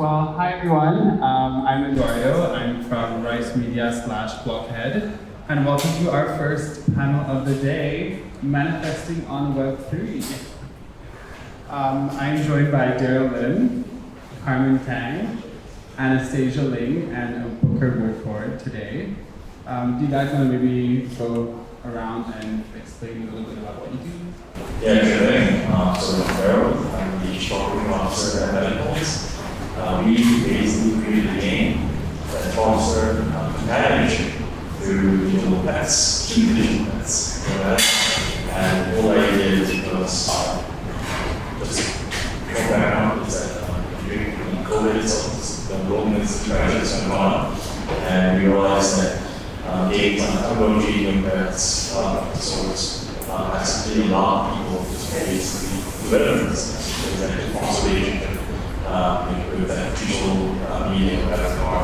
Well, hi everyone. I'm Eduardo. I'm from Rice Media/Blockhead, and welcome to our first panel of the day, Manifesting on Web3. I'm joined by Daryl Lim, Carmen Tang, Anastasia Ling, and Booker Woodford today. Do you guys want to maybe go around and explain a little bit about what you do? Yeah, good thing. So I'm Daryl. I'm the Chief Operating Officer at Blockhead. We basically created a game that fosters companionship through digital pets, cute digital pets. And all I did was just come back out is that during COVID, so the enrollment strategies went on, and we realized that games like emoji, link pets, sorts, has really allowed people to basically develop this. There's actually foster with that digital media avatar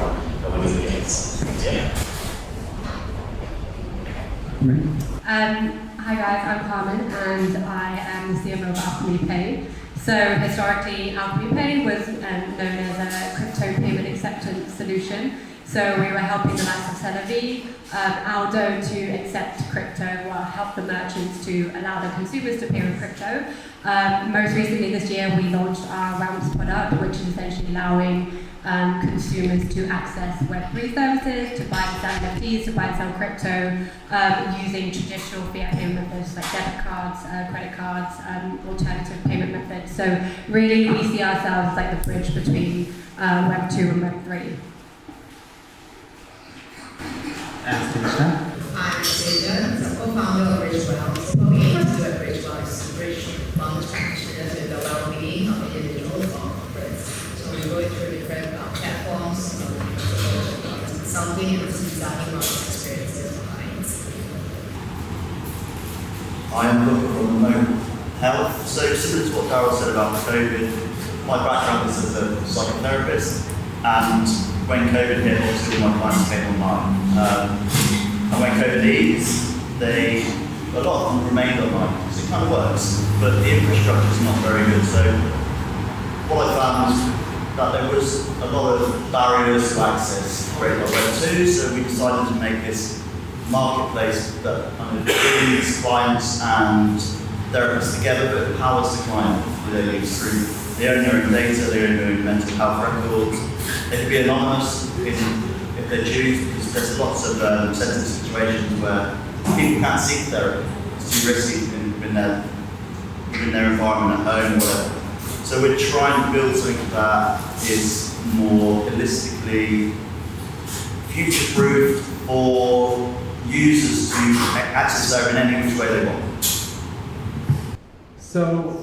within the games. Yeah. Hi guys, I'm Carmen and I am the CMO of Alchemy Pay. So historically, Alchemy Pay was known as a crypto payment acceptance solution. So we were helping the likes of Celavi, Aldo to accept crypto, or help the merchants to allow the consumers to pay with crypto. Most recently this year, we launched our Realms product, which is essentially allowing consumers to access Web3 services, to buy and sell NFTs, to buy and sell crypto, using traditional fiat payment methods like debit cards, credit cards, alternative payment methods. So really, we see ourselves as like the bridge between Web2 and Web3. Anastasia? I'm Anastasia, I'm the co-founder of Bridgewell. What we aim to do at Bridgewell is to bridge wellness practitioners with the well-being of individuals or corporates. So we go through different platforms, consulting and designing wellness experiences for clients. I am looking for remote health. So similar to what Daryl said about COVID, my background is as a psychotherapist, and when COVID hit, obviously my clients came online. And when COVID eased, a lot of them remained online because it kind of works, but the infrastructure is not very good. So what I found was that there was a lot of barriers to access created by Web2, so we decided to make this marketplace that kind of brings clients and therapists together, but empowers the client with their use through. They own their own data, they own their own mental health records. They can be anonymous if they choose, because there's lots of sensitive situations where people can't seek therapy. It's too risky within their environment at home or whatever. So we're trying to build something that is more holistically future-proof for users to access therapy in any which way they want. So,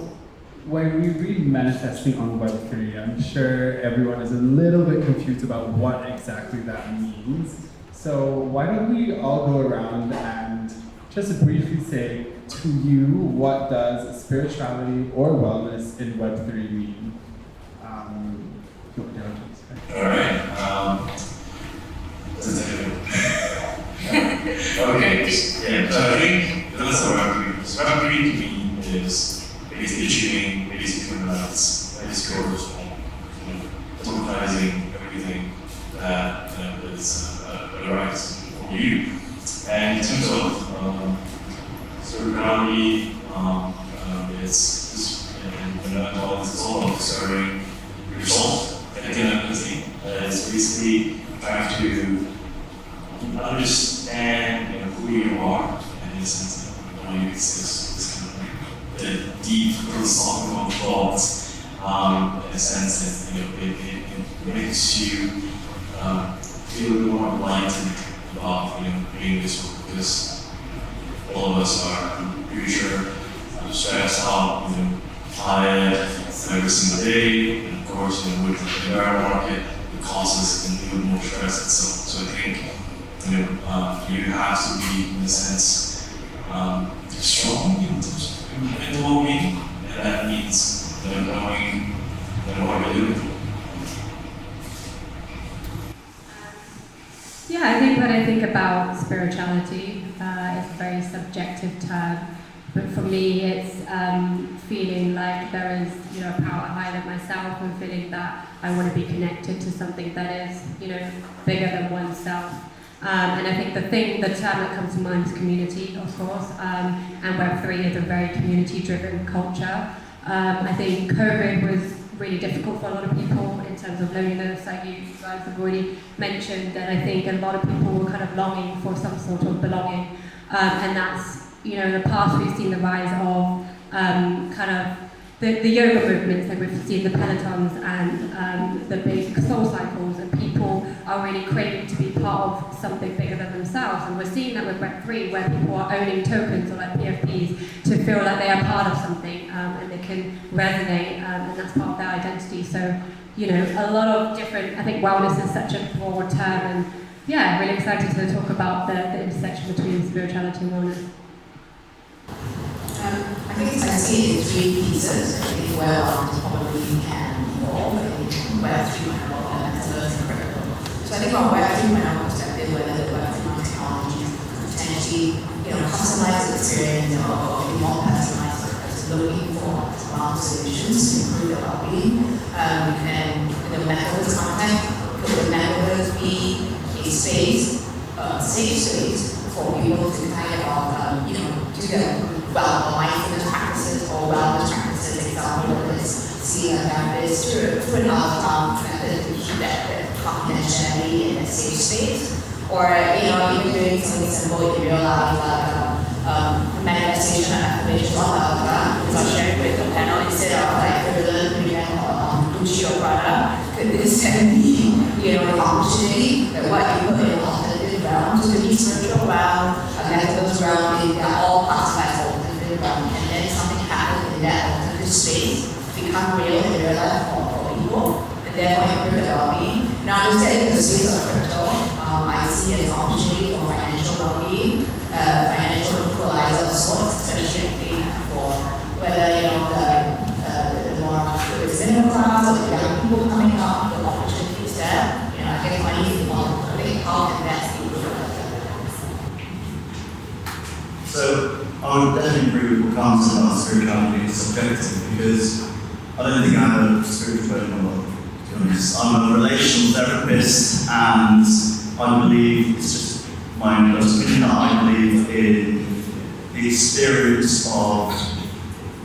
when we read manifesting on Web3, I'm sure everyone is a little bit confused about what exactly that means. So why don't we all go around and just briefly say to you, what does spirituality or wellness in Web3 mean? Alright. Okay. Yeah. So I think that's what Web3 is. Web3 to me is basically achieving basic human rights, basic goals, democratizing everything that is a right for you. And in terms of spirituality, it's all about serving yourself at the end of the day. It's basically trying to understand who you are, and in a sense, you exist. The deep philosophical thoughts, in a sense that it makes you feel a little more enlightened about being this world, because all of us are pretty sure stressed out, tired every single day, and of course with the bear market it causes even more stress itself. So I think you have to be, in a sense, strong in terms of mental well-being, and that means knowing what you're doing. Yeah, I think when I think about spirituality, it's a very subjective term But for me, it's feeling like there is, a power higher than myself, and feeling that I want to be connected to something that is, bigger than oneself. And I think the term that comes to mind is community, of course, and Web3 is a very community-driven culture. I think COVID was really difficult for a lot of people in terms of loneliness, like you guys have already mentioned, and I think a lot of people were kind of longing for some sort of belonging, and that's, in the past we've seen the rise of kind of the yoga movements, like we've seen the pelotons and the big soul cycles, and people are really craving to be part of something bigger than themselves. And we're seeing that with Web3, where people are owning tokens or like PFPs to feel like they are part of something, and they can resonate, and that's part of their identity. So, a lot of different, I think wellness is such a broad term, and yeah, really excited to talk about the intersection between spirituality and wellness. I think I see it in three pieces. I think wellness probably can evolve in Web3 and metaverse and crypto. So I think from Web3 perspective, whether the Web3 technology potentially, customize the experience or be more personalized, looking for smart solutions to improve their well-being. And in the metaverse context, could the metaverse be a space, safe space for people to kind of, do their mindfulness practices or wellness practices, example of this, seeing a therapist through an outcome method to keep that confidentiality in a safe space, or even doing something simple in real life, like manifestation and affirmation on the outcome, because I'll share it with the panel instead of like Gucci or Prada. Could this then be, an opportunity that what you put in alternative realms to be spiritual realm, a metaverse realm, they're all classified alternative realm, and then something happens in that alternative space, become real in real life for people, and therefore improve their well-being. Now, just in the space of crypto, I see an opportunity for financial well-being, financial equalizer of sorts, especially for whether the more middle class or the young people coming up, the opportunities there. I think money is involved. I think how can that be? So I would definitely agree with what Carl said about spirituality is subjective, because I don't think I have a spiritual model, to be honest. I'm a relational therapist, and I believe, it's just my own personal opinion, that I believe in the experience of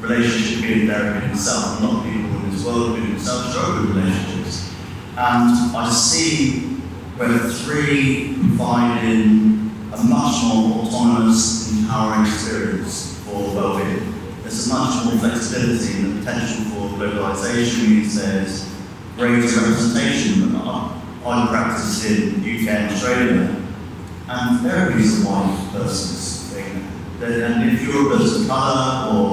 relationship being therapy in itself. A lot of people in this world in themselves struggle with relationships. And I see Web3 providing a much more autonomous, empowering experience for well-being. There's a much more flexibility and the potential for globalization means there's greater representation. I practice in UK and Australia, and therapy is a white person's thing. And if you're a person of colour or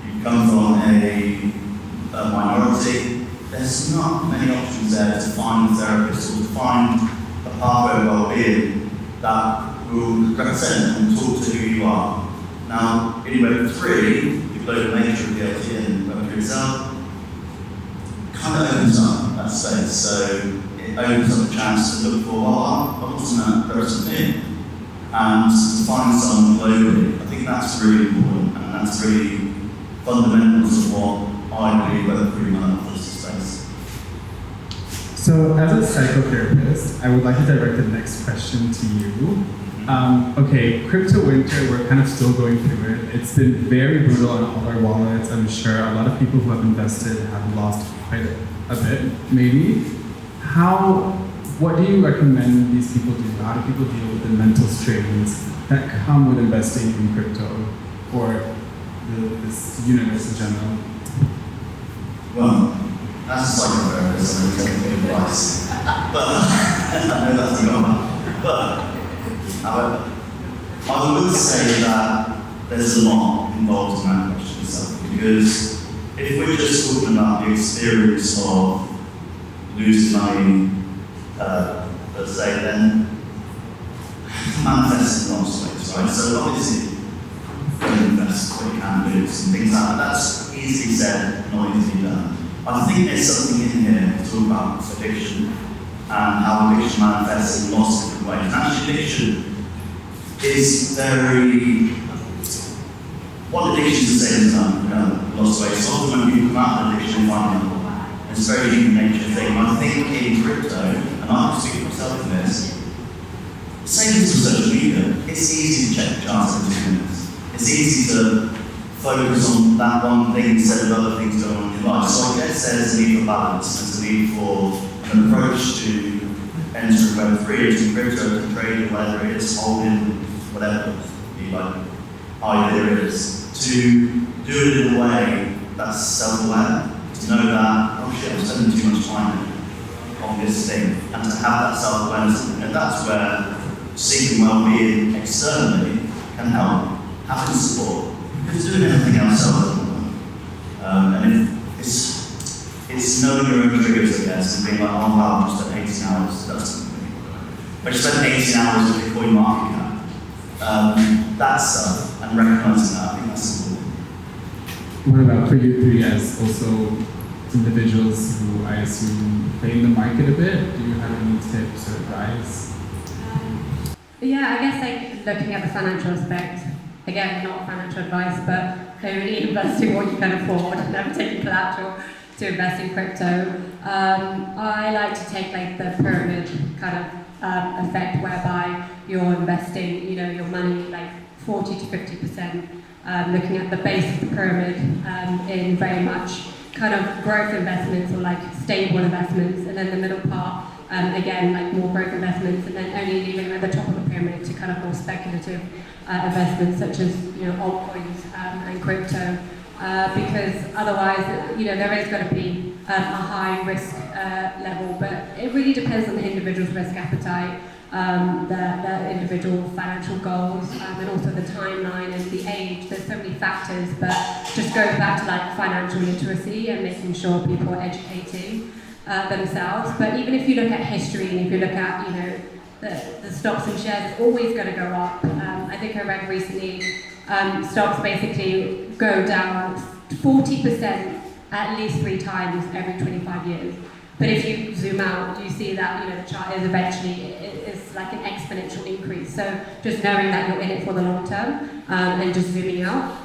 you come from a minority, there's not many options there to find a therapist or to find a pathway of well-being that will represent and talk to who you are. Now, in Web3, the global nature of the LT and Web3 itself kind of opens up that space. So it opens up a chance to look for, I wasn't that person here, and to find someone globally. I think that's really important, and that's really fundamentals of what I believe Web3 offers the space. So, as a psychotherapist, I would like to direct the next question to you. Okay, crypto winter, we're kind of still going through it. It's been very brutal on all our wallets. I'm sure a lot of people who have invested have lost quite a bit, maybe. What do you recommend these people do? How do people deal with the mental strains that come with investing in crypto or this universe in general? Well, as a psychotherapist, I'm going to take advice. But I know that's not. But, however, I would say that there's a lot involved in that question itself, because if we're just talking about the experience of losing money, let's say, then manifest in lots of ways, right? So obviously, don't invest what you can lose and things like that. That's easily said, not easily done. I think there's something in here to talk about addiction and how addiction manifests in lots of different ways. And actually, addiction is very what addiction is the same as lost weight. So often when people come out of addiction, they find it. It's a very human nature thing. I think in crypto, and I'm speaking myself in this, same as with social media, it's easy to check the charts in 2 minutes. It's easy to focus on that one thing instead of other things going on in your life. So I guess there's a need for balance, there's a need for an approach to entering Web3, into crypto, to trading, whether it is holding, whatever you like, idea it is, to do it in a way that's self-aware, to know that, oh shit, I'm spending too much time on this thing, and to have that self-awareness, and that's where seeking well-being externally can help, having support, because doing anything else and it's knowing your own triggers, I guess, and being like, oh wow, I've spent 18 hours, that's something. But you spent 18 hours with Bitcoin market cap, that stuff, and recognising that, I think that's important. What about for you three as also individuals who I assume play in the market a bit? Do you have any tips or advice? Yeah, I guess like looking at the financial aspect, again, not financial advice, but only investing what you can afford, never taking collateral to invest in crypto. I like to take like the pyramid kind of effect whereby you're investing, you know, your money like 40 to 50%, looking at the base of the pyramid in very much kind of growth investments or like stable investments, and then the middle part, again, like more growth investments, and then only leaving at the top of the pyramid to kind of more speculative investments such as, you know, altcoins and crypto, because otherwise, you know, there is going to be a high risk level, but it really depends on the individual's risk appetite, their individual financial goals, and also the timeline and the age. There's so many factors, but just goes back to like financial literacy and making sure people are educating themselves. But even if you look at history and if you look at, you know, the stocks and shares, it's always going to go up. I think I read recently, stocks basically go down 40% at least 3 times every 25 years. But if you zoom out, you see that, you know, the chart is eventually, it's like an exponential increase. So just knowing that you're in it for the long term and just zooming out.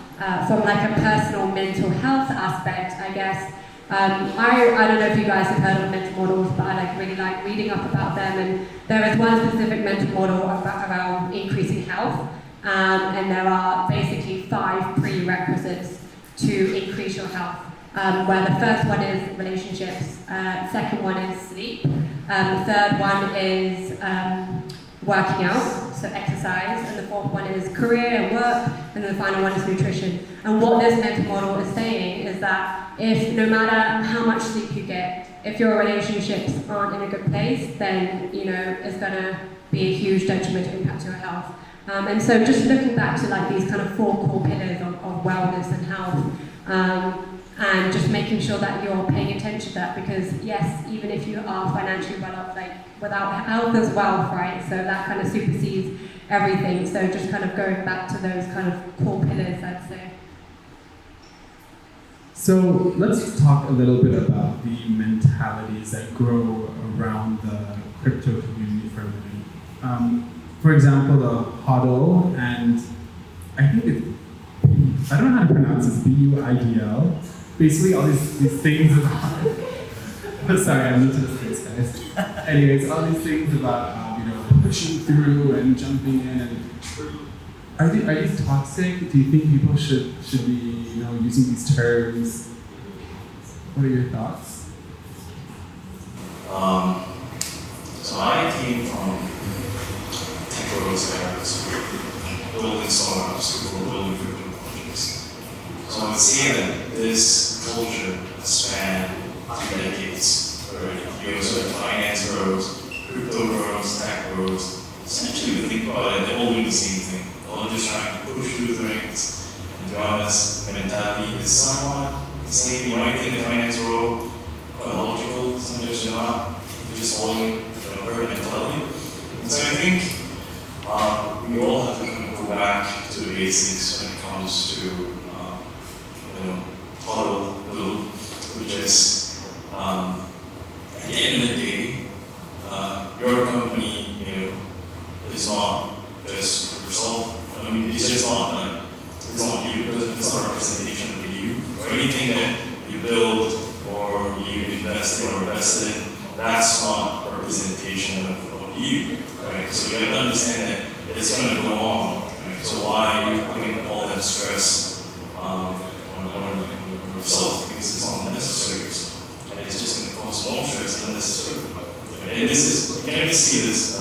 From like a personal mental health aspect, I guess, I don't know if you guys have heard of mental models, but I really like reading up about them. And there is one specific mental model around increasing health. And there are basically 5 prerequisites to increase your health. Where the first one is relationships, second one is sleep, the third one is working out, so exercise, and the fourth one is career and work, and then the final one is nutrition. And what this mental model is saying is that if no matter how much sleep you get, if your relationships aren't in a good place, then, you know, it's going to be a huge detrimental impact to your health. And so just looking back to like these kind of 4 core pillars of wellness and health, and just making sure that you're paying attention to that, because yes, even if you are financially well off, like without health as wealth, right? So that kind of supersedes everything. So just kind of going back to those kind of core pillars, I'd say. So let's talk a little bit about the mentalities that grow around the crypto community for a minute. For example, the HODL, and I think I don't know how to pronounce this, BUIDL. Basically, all these things about. Sorry, I'm new to this space, guys. Anyways, all these things about you know, pushing through and jumping in, and are these toxic? Do you think people should be, you know, using these terms? What are your thoughts? So I came from technical areas, building startups, building crypto projects. So I would say that this culture spanned 2 decades already. You also have finance grows, crypto grows, tech grows. Essentially, if you think about it, they're all doing the same thing. They're all just trying to push through things. And to be honest, the mentality is somewhat the same. You might think the finance world quite logical, sometimes you're not. You're just following the herd mentality. And so I think we all have to kind of go back to the basics when it comes to HODL, which is at the end of the day, your company, you know, is not just yourself. I mean, it's just not it's not you. It's that's not a representation of you, right? So you have to understand that it's going to go on, right? So why are you putting all that stress on yourself? Because it's not necessary, and it's just going to cause more stress than necessary. And this is, you can even see this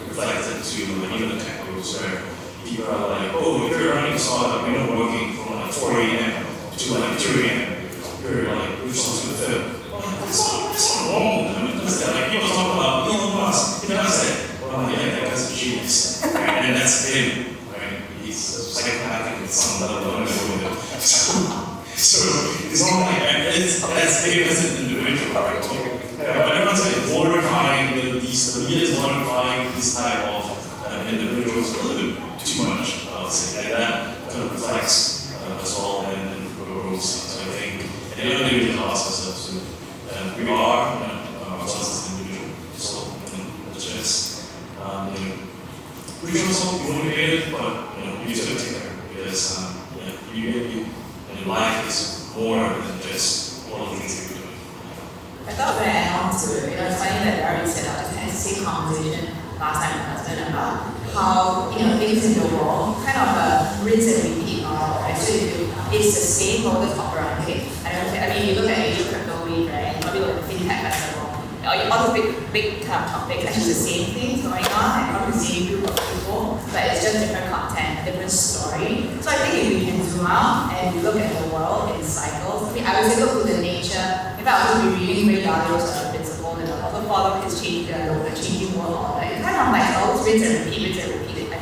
reflected to like, even the tech groups where people are like, oh, if you're running a startup, you're not working from like 4 a.m. to like 2 a.m. You're like, you're supposed to fail. It's not wrong with them. Like people talk about Elon Musk, he does that. Well, yeah, that guy's a genius. Right? And that's him, right? He's psychopathic at some level, I don't know with it. So it's not like, that's him as an individual, right? But everyone's like glorifying the media is glorifying this type of individuals a little bit too much, I would say. And that kind of reflects us all and grows. So I think, at the end of the day, we can ask ourselves too. We are ourselves as individuals. So it's just, we can also be motivated, but you need to take care because and life is more than just all the things that we do. I thought when I announced to it, it's funny that Barry said I just had the same conversation last time with my husband about how things in the world kind of rinse and repeat model, right? So it's the same modus operandi. I mean, you look at Asia Crypto Week, right? You probably look at the FinTech Festival. All those big kind of topics, actually the same things going on, and probably the same group of people, but it's just different content, a different story. So I think if we can zoom out and look at the world in cycles, I mean, I would say look to the nature. In fact, I would be reading Ray Dalio's principle and also follow his changing world order. It's kind of like always rinse and repeat.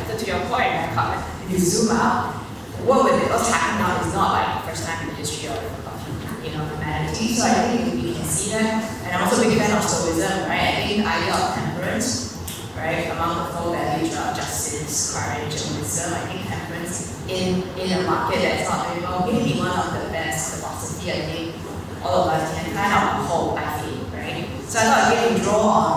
So to your point, if you zoom out, what's happening now is not like the first time in the history of humanity. So I think we can see that. And I'm also a big fan of Stoicism, right? I think the idea of temperance, right, among the four values of justice, courage, and wisdom, I think temperance in a market that's not doing well may be one of the best philosophy I think all of us can kind of uphold, I feel, right? So I thought we can draw on,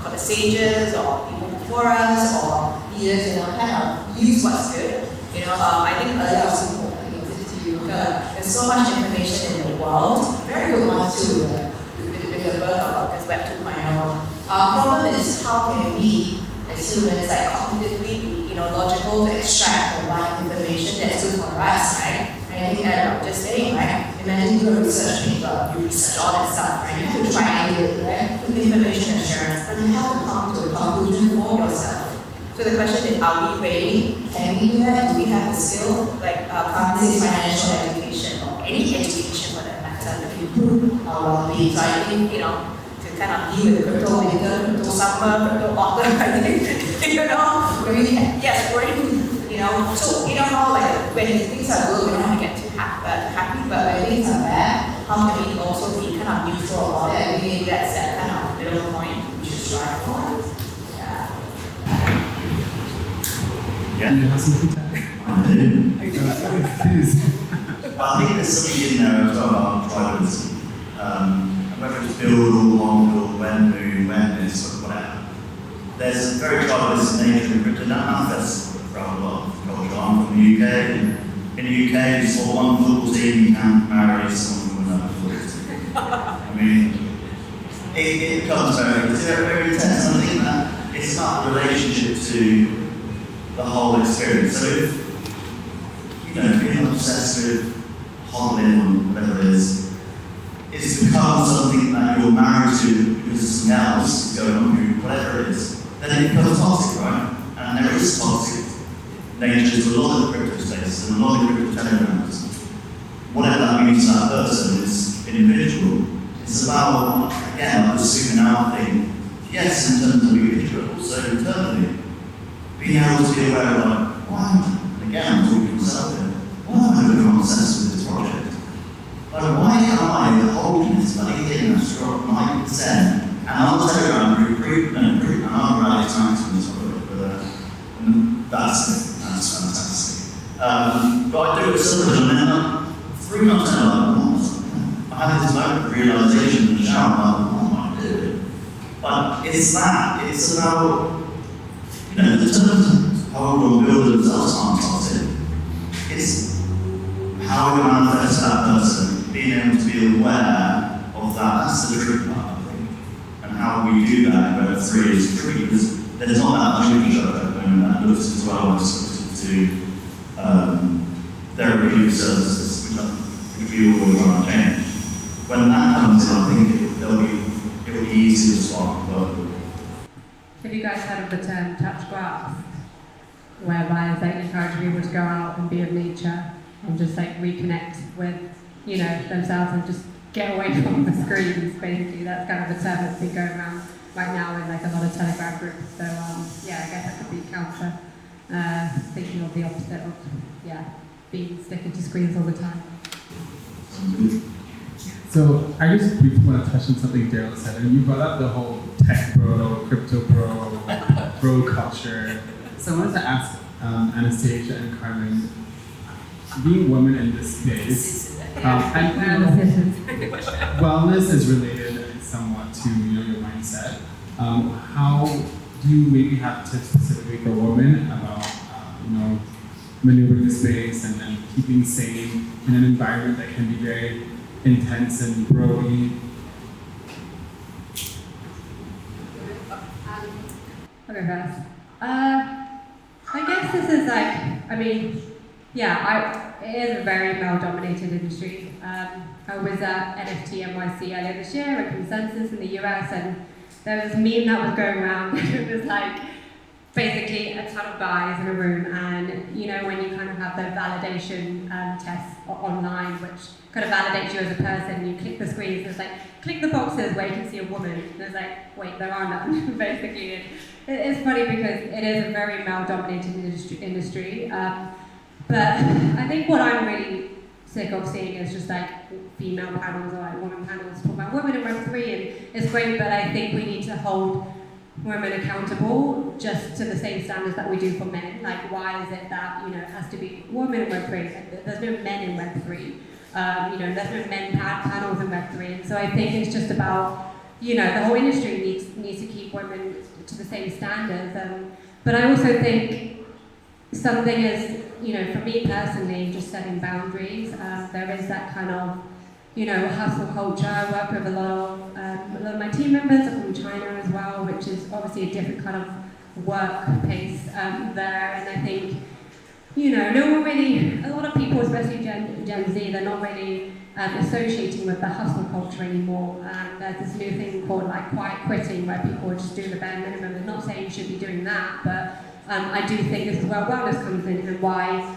the sages or people before us or leaders, kind of use what's good. I think earlier I was important to you. There's so much information in the world, very good one too, with the birth of this Web 2.0. Our problem is how can we, as humans, like cognitively be, logical to extract the right information that's good for us, right? I think that just saying, right? Imagine doing a research paper, you research all that stuff, right? You have to triangulate, right? With information assurance, but you have to come to a conclusion for yourself. So the question is, are we ready? Can we do that? Do we have the skill? Like basic financial education or any education for that matter to improve our well-being. So I think, to kind of deal with the crypto winter, crypto summer, crypto autumn, I think, yes, we're so how like when things are good, we don't have to get too happy, but when things are bad, how can we also be kind of neutral about it? I think that's that kind of middle point we should strive for. Yeah. You have something to add? I do. Please. I think there's something in there as well about tribalism. Whether it's build or long or when move, when this or whatever. There's a very tribalistic nature in crypto that manifests throughout a lot of culture. I'm from the UK. In the UK, you saw one football team, you can't marry someone from another football team. I mean, it becomes very intense. I think that it's not a relationship to the whole experience. So if being obsessed with hodling or whatever it is, it's become something that you're married to because something else is going on with you, whatever it is, then it becomes toxic, right? And there is toxic nature to a lot of the crypto spaces and a lot of crypto telegrams. Whatever that means to that person is individual. It's about, again, like the zooming out thing. Yes, in terms of individual, but also internally. Being able to be aware of why, again, I'm talking to myself here, why am I really obsessed with this project? Why am I holding this money in a strong 9%? And I'll tell you, I'm recruiting, and I'm really excited with this project, but that's fantastic. But I do it similar, and then 3 months in, I had this moment of realization in the shower, what am I doing? But it's about, the terms how we'll build themselves aren't toxic. It's how we manifest that person, being able to be aware of that. That's the trick part, I think. And how we do that in Web3 is tricky because there's not that much infrastructure at the moment, and it looks as well as to therapeutic services, which we all want to change. When that comes in, I think it will be easy to spark further. Have you guys heard of the term touch grass? Whereby they encourage people to go out and be with nature and just like reconnect with, you know, themselves and just get away from the screens, basically. That's kind of the term that's been going around right now in like a lot of Telegram groups. So yeah, I guess that could be counter, thinking of the opposite of, being sticking to screens all the time. So I just briefly want to touch on something Daryl said, and you brought up the whole tech bro, crypto bro culture. So I wanted to ask Anastasia and Carmen, being women in this space, and wellness is related somewhat to your mindset. How do you maybe have tips specifically for women about maneuvering the space and keeping sane in an environment that can be very intense and broy? Okay, first. I guess this is it is a very male-dominated industry. I was at NFT NYC earlier this year at Consensus in the US, and there was a meme that was going around. It was like basically a ton of guys in a room, and when you kind of have the validation tests online, which kind of validates you as a person, you click the screens, it's like, click the boxes where you can see a woman, and it's like, wait, there are none, basically. It's funny because it is a very male-dominated industry, but I think what I'm really sick of seeing is just like female panels or like women panels talk about women in Web3, and it's great, but I think we need to hold women accountable just to the same standards that we do for men. Like, why is it that it has to be women in Web3? There's no men in Web3. There's no men panels in Web3, and so I think it's just about the whole industry needs to keep women to the same standards. But I also think something is for me personally, just setting boundaries. There is that kind of hustle culture. I work with a lot of my team members are from China as well, which is obviously a different kind of work pace there. And I think, no one really, a lot of people, especially Gen Z, they're not really associating with the hustle culture anymore. There's this new thing called like quiet quitting, where people just do the bare minimum. I'm not saying you should be doing that, but I do think this is where wellness comes in, and why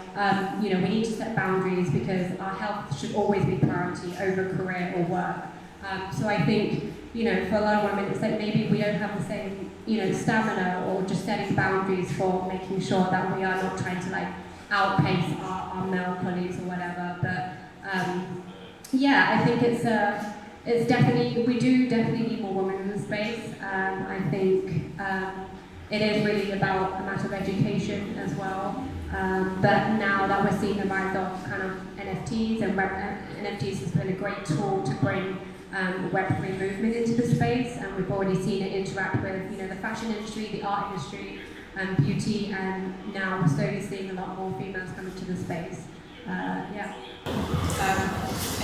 we need to set boundaries, because our health should always be priority over career or work. So I think for a lot of women, it's like maybe we don't have the same stamina, or just setting boundaries for making sure that we are not trying to like outpace our male colleagues or whatever. But I think it's definitely, we do definitely need more women in the space. I think it is really about a matter of education as well. But now that we're seeing the rise of kind of NFTs, and NFTs has been a great tool to bring Web3 movement into the space, and we've already seen it interact with the fashion industry, the art industry, beauty, and now we're slowly seeing a lot more females come into the space. And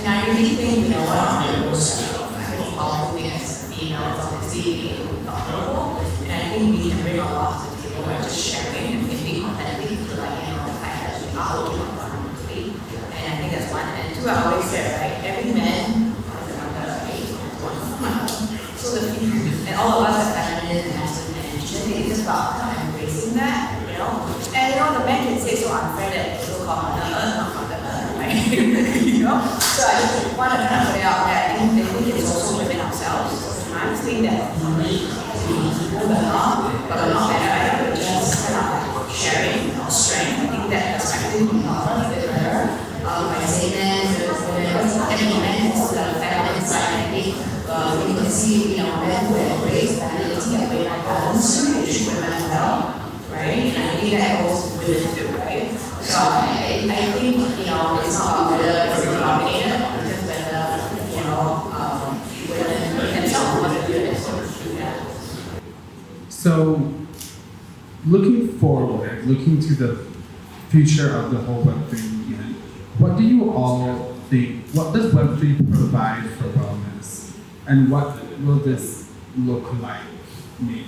I really think, one of the most powerful things females obviously being vulnerable, and I think we can bring a lot to the table by just sharing and thinking authentically to the fact that we are looking for vulnerability. And I think that's one. And two, I always say, right, every man has a number, right? One woman. So and all of us are feminine and masculine energy. I think it's just about kind of embracing that, And the men can say so unfair that so called on the earth, not on the earth, right? So I just want to kind of put it out there. I think it's also within ourselves. I think that we need to be better, but we're not better. We're just kind of sharing our strength. I think that perspective is not a bit better. By saying that, every man is kind of feminine side. I think we need to see, men who embrace femininity and way like balance, treat women well. Right? And I think that goes with it too, right? So I think, it's not about whether it's dominated, just whether, women themselves want to do it. So, looking forward, looking to the future of the whole Web3 movement, what do you all think, what does Web3 provide for wellness? And what will this look like, maybe,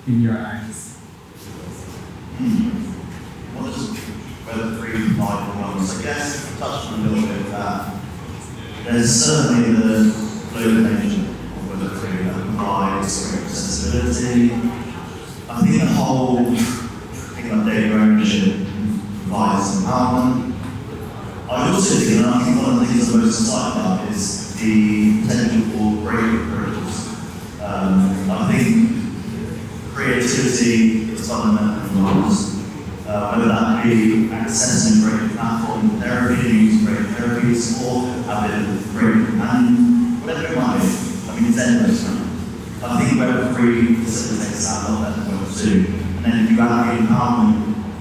in your eyes? What does Web3 like for wellness? I guess I touched on a little bit of that. There's certainly the globalization of Web3 that provides great accessibility. I think the whole thing about data ownership provides empowerment. I also think, and I think one of the things I'm most excited about is the potential for breakthrough approaches. I think creativity is fundamental for us. Whether that be accessing great platform therapy, using great therapies, or having great companion, whatever it might be. I mean, it's endless, right? I think Web3 facilitates that a lot better than Web2. And then if you add the empowerment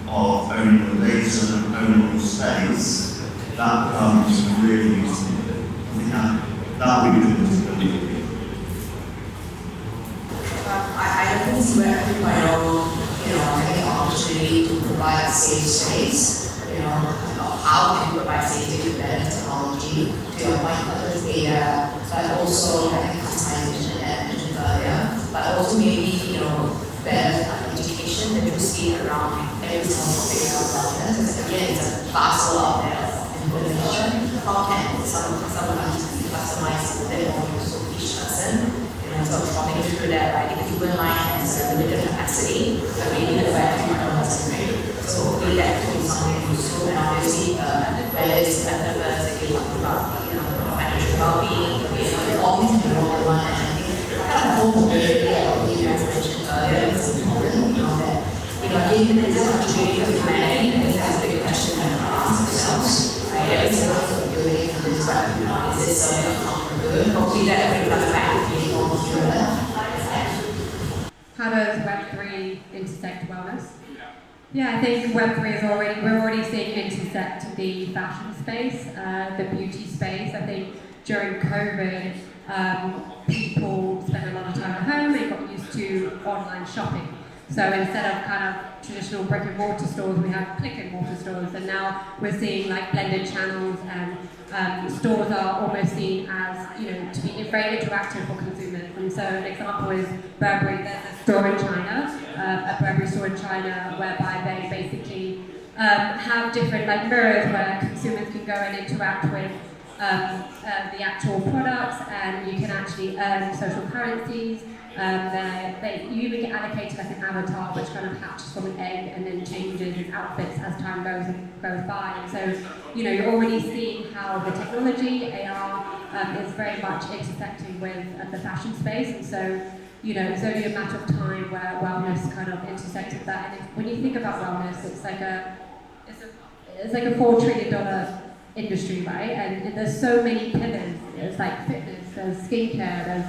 of owning the data and owning your space, that becomes really useful. I think that would be good. I don't see where everybody having an opportunity to provide safe space, how can you provide safety with better technology, to your point, not just data, but also having customization that I mentioned earlier, but also maybe, better education that you see around every single topic of wellness, because again, it's a vast lot of information. How can someone customize their own use for each person? So talking through that, right? If you wouldn't mind has a limited capacity, but we need a Web3 right? So hopefully that could be something useful, and obviously whether it's metaverse, like you talked about, financial well-being, all things can roll in one, and I think kind of whole community that you guys mentioned earlier is important, that given that it's a opportunity for humanity, I think that's a big question that we ask ourselves, right? Every single thing we're doing in this web, is this something that comes from good? Hopefully that brings us back to being more human. How does Web3 intersect wellness? Yeah, I think Web3 is we're already seeing it intersect the fashion space, the beauty space. I think during COVID, people spent a lot of time at home and got used to online shopping. So instead of kind of traditional brick and mortar stores, we have click and mortar stores, and now we're seeing like blended channels, and stores are almost seen as to be very interactive for consumers. And so an example is Burberry. There's a store in China, a Burberry store in China, whereby they basically have different like mirrors where consumers can go and interact with the actual products, and you can actually earn social currencies. You even get allocated like an avatar which kind of hatches from an egg and then changes its outfits as time goes by. And so, you're already seeing how the technology, AR, is very much intersecting with the fashion space. And so, it's only a matter of time where wellness kind of intersects with that. And when you think about wellness, it's like a $4 trillion industry, right? And there's so many pillars. There's like fitness, there's skincare, there's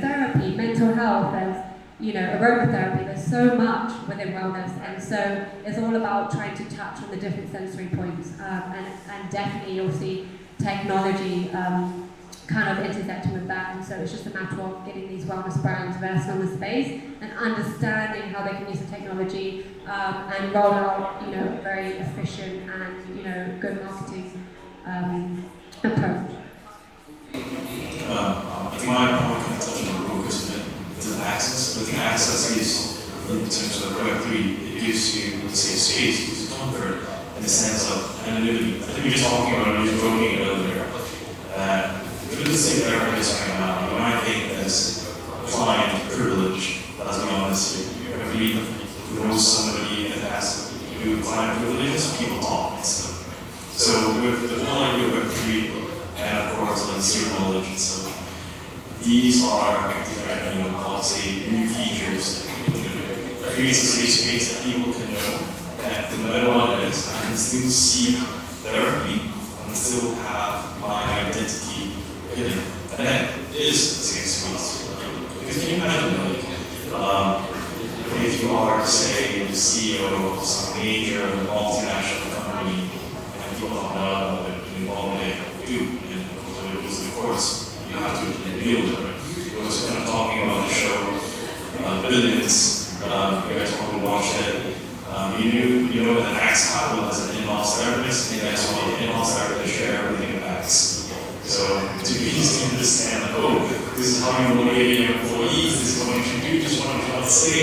therapy, mental health, there's aromatherapy. There's so much within wellness, and so it's all about trying to touch on the different sensory points. And definitely you'll see technology kind of intersecting with that. And so it's just a matter of getting these wellness brands versed on the space and understanding how they can use the technology and roll out very efficient and good marketing approach. I think my point can touch on the real question is access. I think access is, in terms of Web3, it gives you the safe space, it gives you comfort in the sense of anonymity. I think we were just talking about it, we were joking earlier. If you just say therapist right now, you might think there's client privilege, but let's be honest, if you know somebody that has client privileges, people talk and stuff. So with the whole idea of Web3, and of course, like zero knowledge and so these are, I'll say, new features that creates a safe space that people can know that no matter what it is, I can still seek therapy and still have my identity hidden. And that is a safe space. Because can you imagine, if you are, say, the CEO of some major multinational company and people don't know what they're involved in, do, of course, you have to deal with it. We was kind of talking about the show, Billions. You guys probably watched it. You know that Axe Capital has an in-house therapist, and that's why the in-house therapist share everything with Axe. So to be easy to understand, this is how you motivate your employees, this is what you should do, this is what you should say,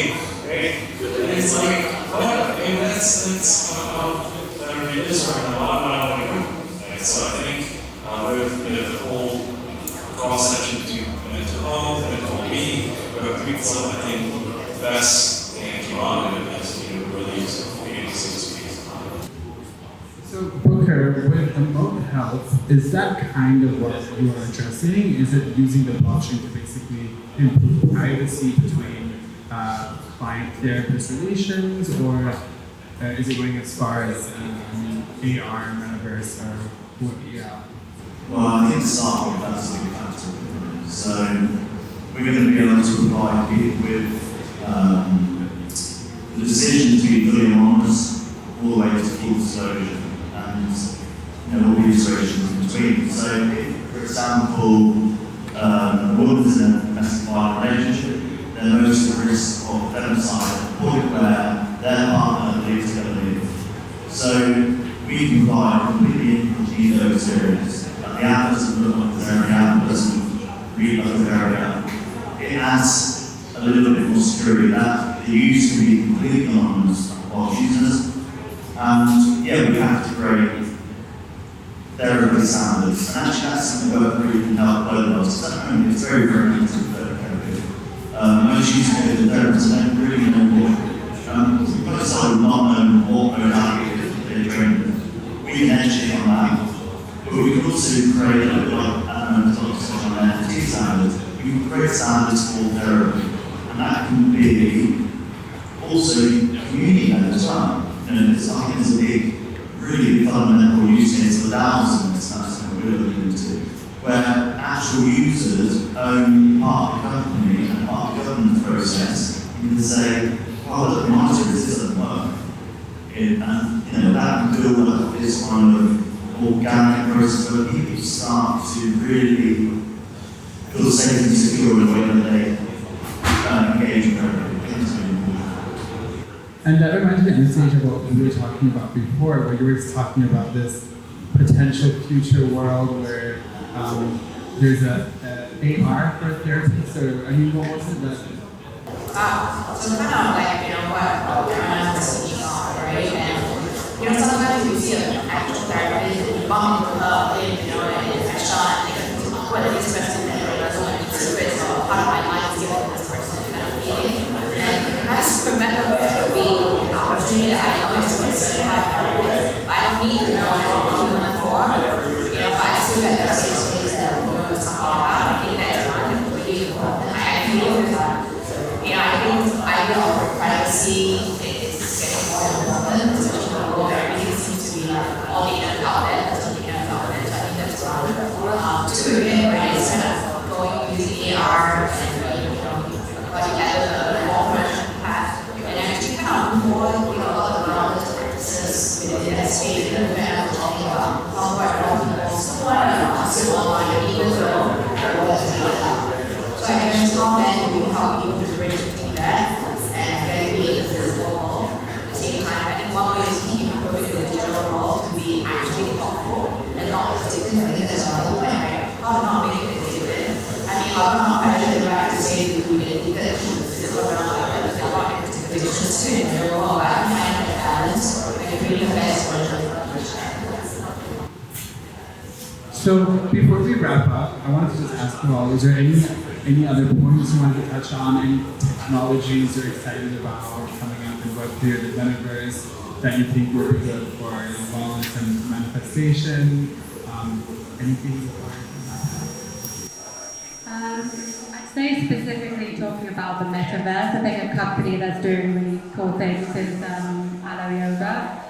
right? And it's like, what? I mean, that's how I read this right now, I'm not going to do. Right? So I think with the whole cross section between mental health and mental well-being, Web3 itself, I think the best thing that came out of it has been really creating safe space. So, Booker, with remote health, is that kind of what you are addressing? Is it using the blockchain to basically improve privacy between client-therapist relations, or is it going as far as AR, metaverse, or what? Yeah. Well, I think start with that's a big factor. So we're going to be able to provide people with the decision to be fully anonymous all the way to full disclosure, and all the iterations in between. So if, for example, a woman is in a domestic violence relationship, they're most at risk of femicide at the point where their partner leaves together live. So we can provide a completely incognito experience. The app doesn't look like the area, app doesn't read like the area. It adds a little bit more security. That it used to be completely anonymous while using us. And yeah, we have to create therapy standards. And actually that's something Web3 can help both of us. It's very, very limited to therapy. Most users go to therapists and don't really know what. Most of them not know what modality they're trained. We can educate on that. But we can also create a bit like on NFT standards. We can create standards for therapy, and that can be also community led as well. It's, I think it's a big, really fundamental use case for DAOs, and that's something we're looking into, where actual users own part of the company and part of the governance process. You can say, well, look, my service doesn't work, and that can build up this kind of organic process where people start to really feel safe and secure in the way that they engage with everything. And that reminds me of stage of what we were talking about before, where you were talking about this potential future world where there's a AR for therapists, or I mean, what was it that? So kind of like, what everyone else is speaking on, right? And, sometimes you see an actual therapist and you bump into her, and it's shot, whether this person doesn't want to be secret, or part of my life is giving this person kind of feeling. And that's the metaverse being an opportunity that I always consider have. I don't need to know what I'm doing for. But I still get that space that we're going to talk about. I think that's not really important. I feel that, I feel privacy is getting more important, especially in the world where everything seems to be all the internet out there, that's the internet out there. So I think that's wrong. Two, again, right, is kind of going using AR and, what you get the more version path, and actually kind of more, a lot of wellness practices within that space, and we're talking about how we're helping people still online, even though there was so I guess how then we help people to bridge between that and getting the physical world at the same time. I think one way is to keep improving the digital world to be actually helpful and not just significant as another way, right? How to not make it addictive. I mean, how to not measure the right to say that we did because the physical realm is a lot of digital too. And we're all about finding a balance and creating the best version of So before we wrap up, I wanted to just ask you all, is there any other points you wanted to touch on, any technologies you're excited about coming up in Web3 or the metaverse that you think will be good for wellness and manifestation? Anything? I'd say specifically talking about the metaverse, I think a company that's doing really cool things is Alo Yoga.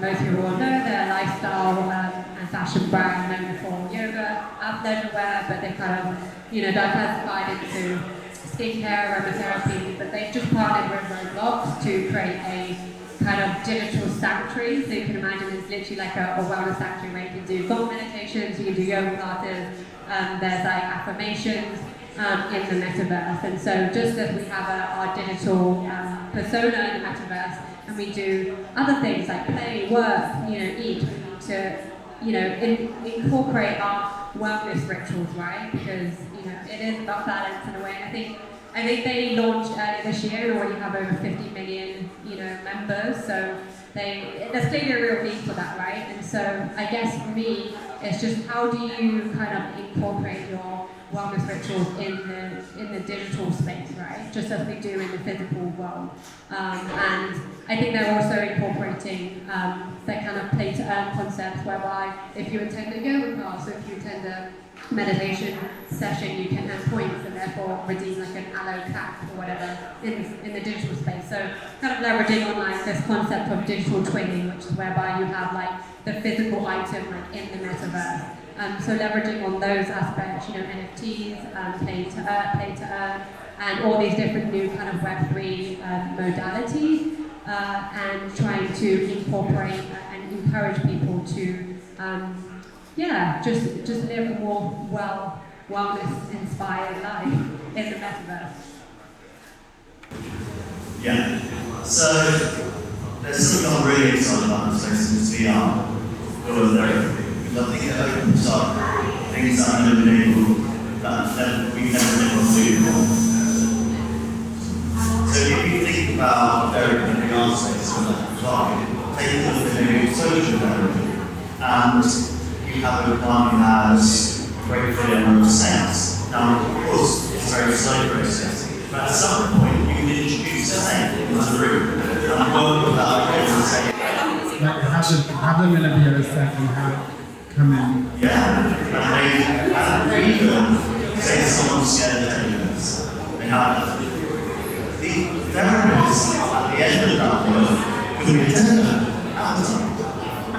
Most people will know their lifestyle and fashion brand known for yoga, athleisure wear, but they kind of, diversified into skincare, aromatherapy, but they've just partnered with Roblox to create a kind of digital sanctuary. So you can imagine it's literally like a wellness sanctuary where you can do gong meditations, you can do yoga classes, there's like affirmations in the metaverse. And so just as we have our digital persona in the metaverse, and we do other things like play, work, eat, we need to, incorporate our wellness rituals, right? Because it is about balance in a way. And I think they launched earlier this year and already have over 50 million, members. So there's clearly a real need for that, right? And so I guess for me, it's just how do you kind of incorporate your wellness rituals in the digital space, right? Just as we do in the physical world. And I think they're also incorporating their kind of play to earn concepts, whereby if you attend a yoga class, or if you attend a meditation session, you can earn points and therefore redeem like an aloe cap or whatever in the digital space. So kind of leveraging on like this concept of digital twinning, which is whereby you have like the physical item like in the metaverse. So leveraging on those aspects, NFTs, play to earn, and all these different new kind of Web3 modalities, and trying to incorporate and encourage people to just live a more wellness-inspired life in the metaverse. Yeah. So there's something I'm really excited about in space in VR. I think it opens up things that I've never been able, that we've never been able to do before. So if you think about therapy in the VR space, take a look at maybe social therapy, and you have a client who has great fear of sex. Now, of course, it's a very slow process, but at some point you can introduce sex into the room and work with that and say, like have them in a VR set and have come in. yeah, and they even say someone's scared of aliens. They have the therapist at the end of that work could be attendant at the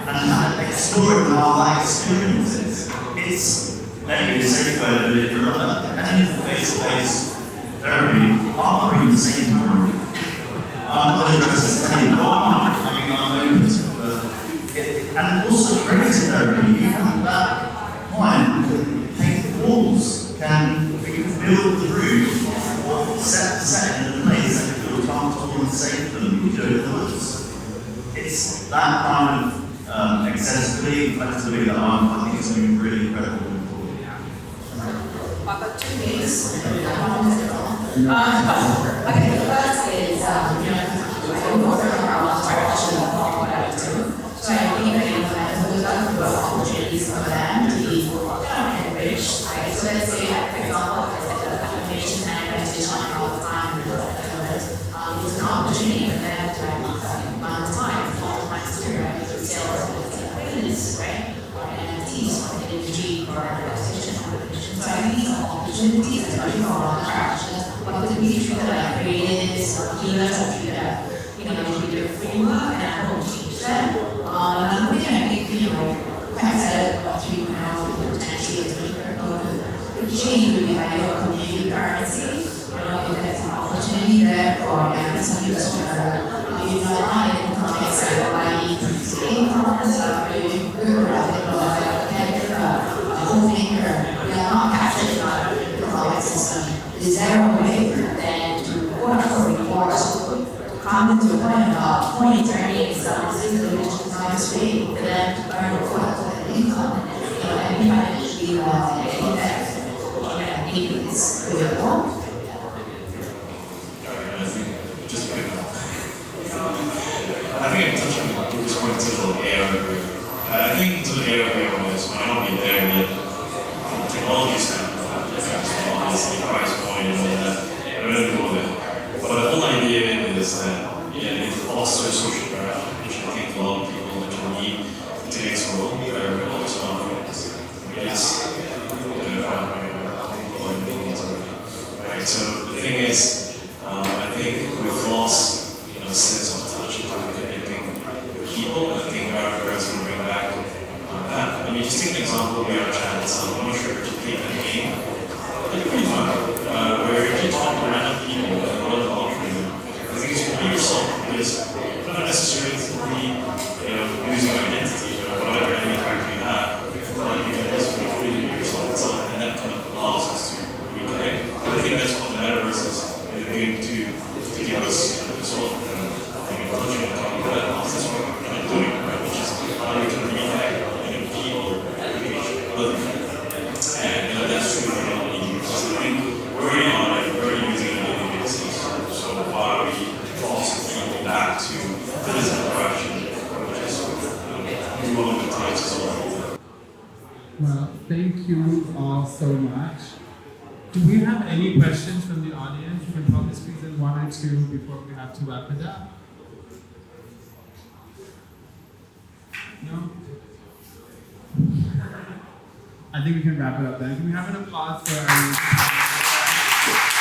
time and exploring how that experience is. It's maybe a safe way to live your life, and face-to-face therapy are in the same room. I'm not interested in telling why. I'm open to it. And also creative therapy, you have that client can paint the walls, we can build the room, or set in a place that can feel comfortable and safe for them. We do it in the woods. It's that kind of accessibility and flexibility that I think is going to be really incredible going forward. I've got 2 things. I think the first is, so I think there's a lot of opportunities for them to be enriched. Right? So let's say, for example, information and meditation all the time, it's an opportunity for them to amount of time, optimize their sales, business, right? Or NFTs, or energy, or meditation. So I think these are opportunities, especially for our practitioners, but the industry that I created is healers or treater, framework, and I will teach them. Another thing I think, quite said what we now potentially is the change would be by your community currency. If there's an opportunity there for some users to not in the context of IE conference, homemaker, we are not captured in the product system. Is there a way then to quote-unquote report come to a point about point turning system which is nice way for them to earn a income and financially invest. I think it's doable. I think I'm touching on this point to the AI. I think to the AI awareness might not be there yet. From a technology standpoint, obviously price point and all that. I don't really go there. But the whole idea is that it fosters social interaction, which I think a lot of people actually need in today's world, where we're always on right. So the thing is, I think we've lost a sense of touch and connecting with people. I think our progress will bring back that. I mean, just take an example of our channel. So I'm not sure if you take that game. It's pretty fun. Where you talk to random people and what are offering them. I think it's be yourself because you're not necessarily using your identity or whatever any character you have. You can just freely be yourself and that kind of allows us to reconnect. I think that's what the metaverse is doing to give us sort of touching on that. That's what we're doing, right? Which is how we can reconnect and be Well, thank you all so much. Do we have any questions from the audience? We can probably squeeze in one or two before we have to wrap it up. No? I think we can wrap it up then. Can we have an applause for our